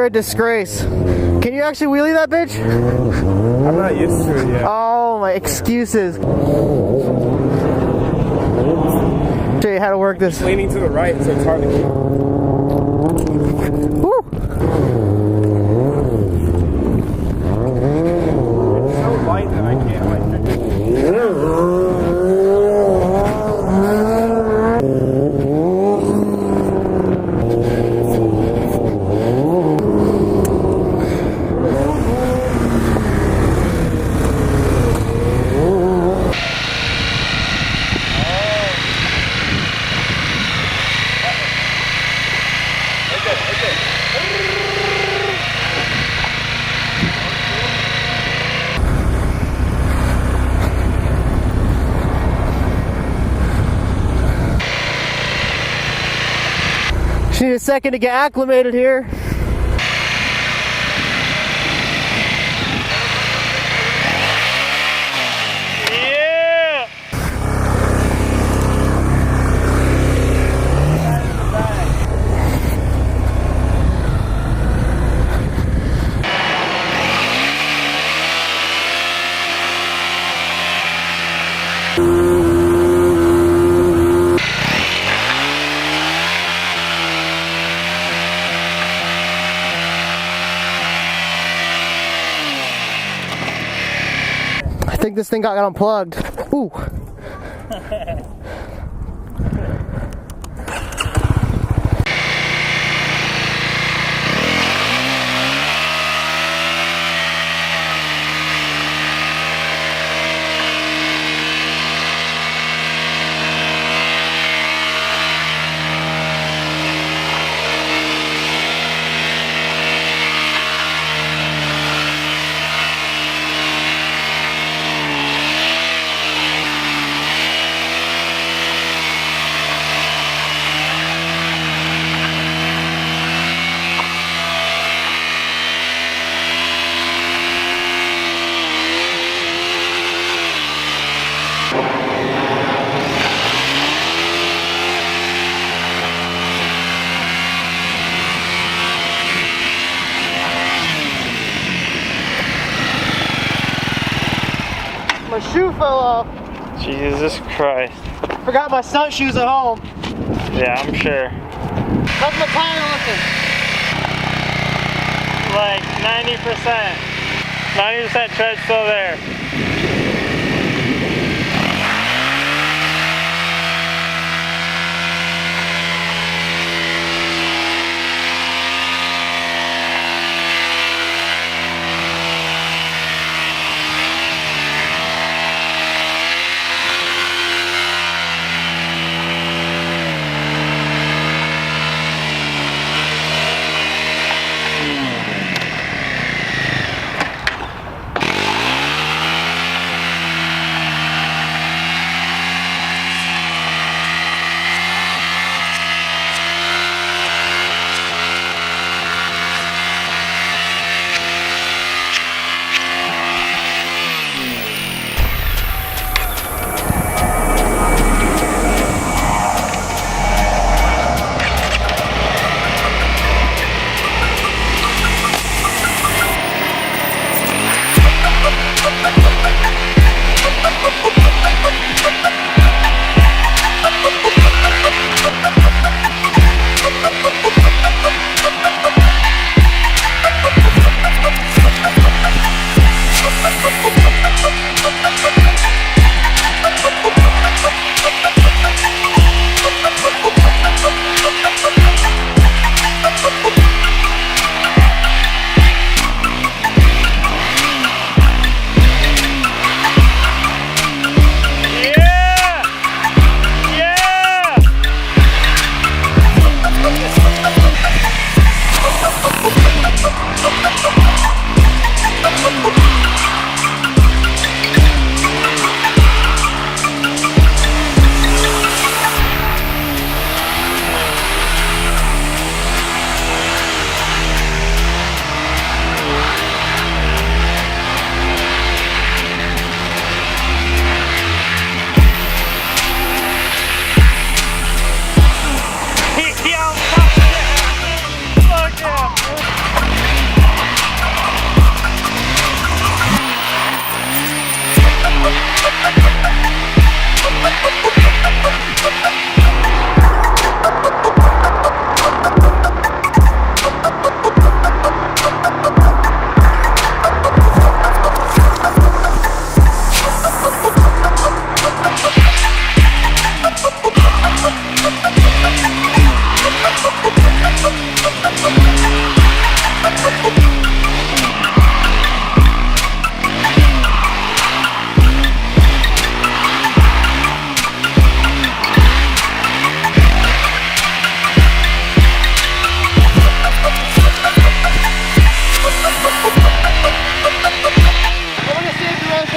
You're a disgrace. Can you actually wheelie that bitch? I'm not used to it yet. Oh, my excuses. Show you how to work this. Leaning to the right, so it's hard to keep. Woo. It's so light that I can't like. Just need a second to get acclimated here. Yeah! I think this thing got unplugged. Ooh. My shoe fell off. Jesus Christ. Forgot my stunt shoes at home. Yeah, I'm sure. How's my tire looking? Like 90%. 90% tread still there.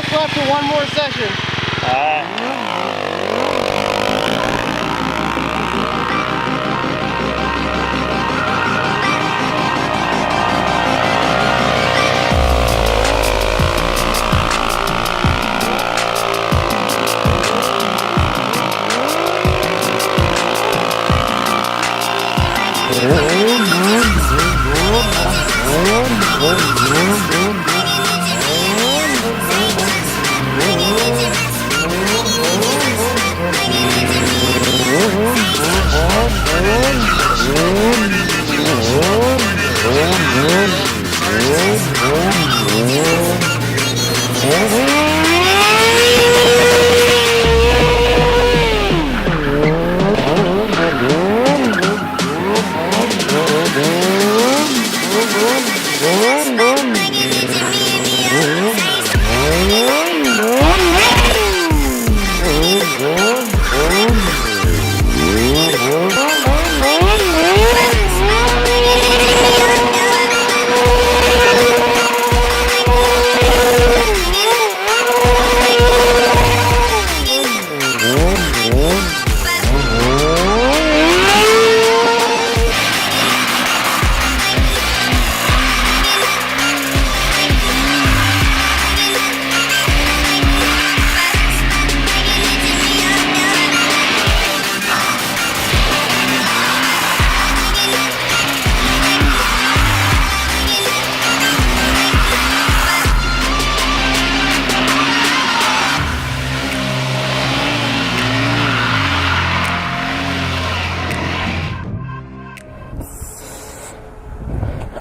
what's left of one more session.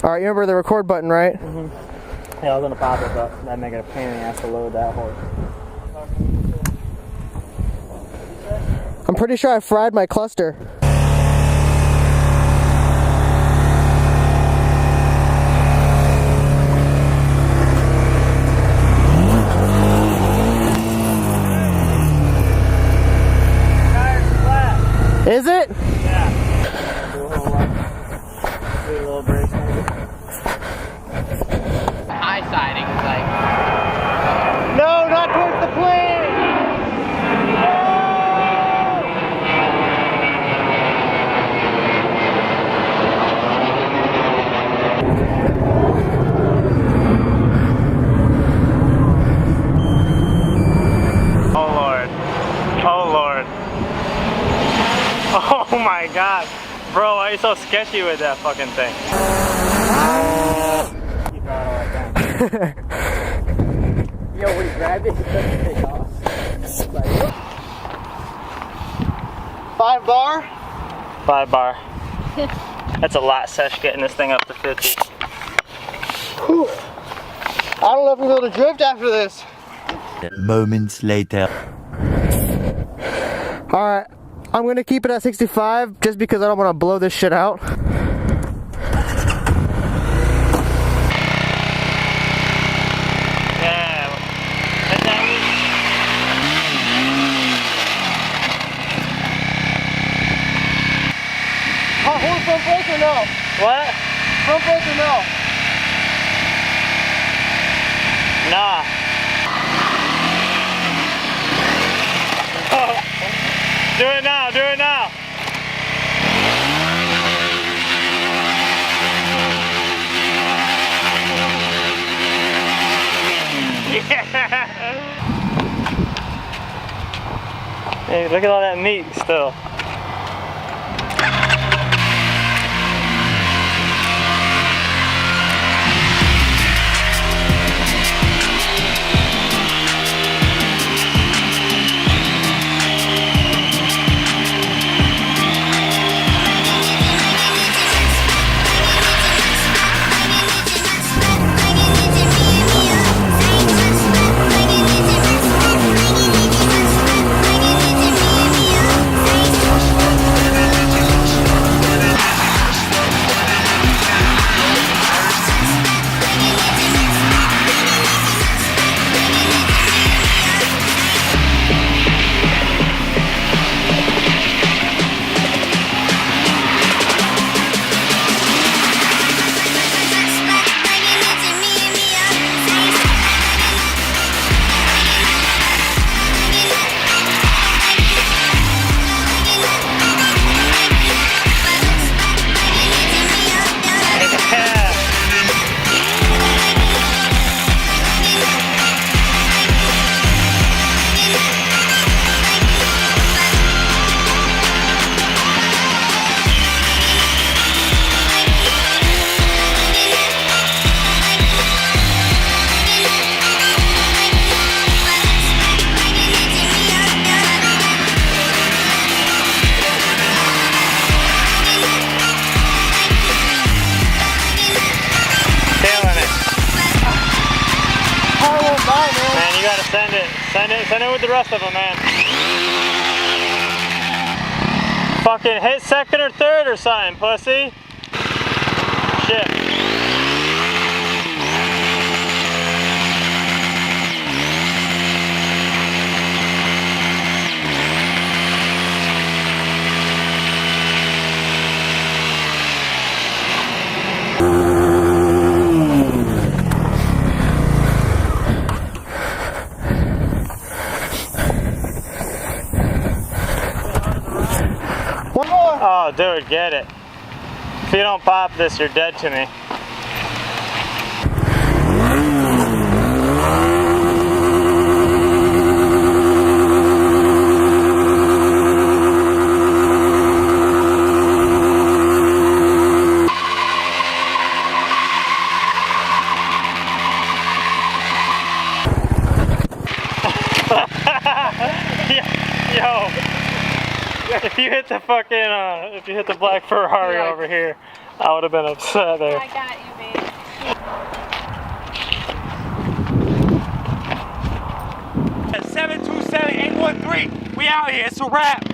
Alright, you remember the record button, right? Yeah, I was gonna pop it, but that'd make it a pain in the ass to load that horse. I'm pretty sure I fried my cluster. Is it? Yeah. Do a little brace maybe. High siding is like, No, not towards the plane! Oh Lord. Oh Lord. Oh my God. Bro, why are you so sketchy with that fucking thing? You brought all that down. yo, when he grabbed it, he couldn't take off. 5 bar? 5 bar. That's a lot, Sesh, getting this thing up to 50. Whew. I don't know if we'll be able to drift after this. Moments later. Alright, I'm gonna keep it at 65 just because I don't want to blow this shit out. Yeah. That's how we... Hold front brake or no? What? Front brake or no? Nah. Do it now, do it now. Yeah. Hey, look at all that meat still. Send it with the rest of them, man. Fucking hit second or third or something, pussy. Shit. One more. Oh, dude, get it. If you don't pop this, you're dead to me. Yo. If you hit the fucking, if you hit the black Ferrari over here, I would have been upset there. I got you, babe. 727-813. We out here. It's a wrap.